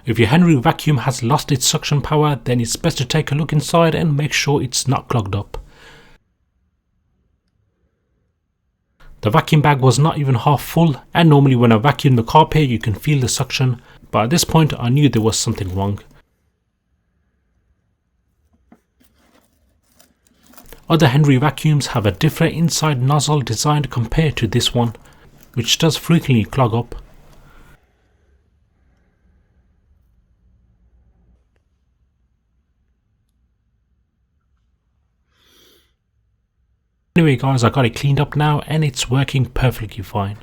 If your Henry vacuum has lost its suction power, then it's best to take a look inside and make sure it's not clogged up. The vacuum bag was not even half full, and normally when I vacuum the carpet you can feel the suction, but at this point I knew there was something wrong. Other Henry vacuums have a different inside nozzle designed compared to this one, which does frequently clog up. Anyway guys, I got it cleaned up now and it's working perfectly fine.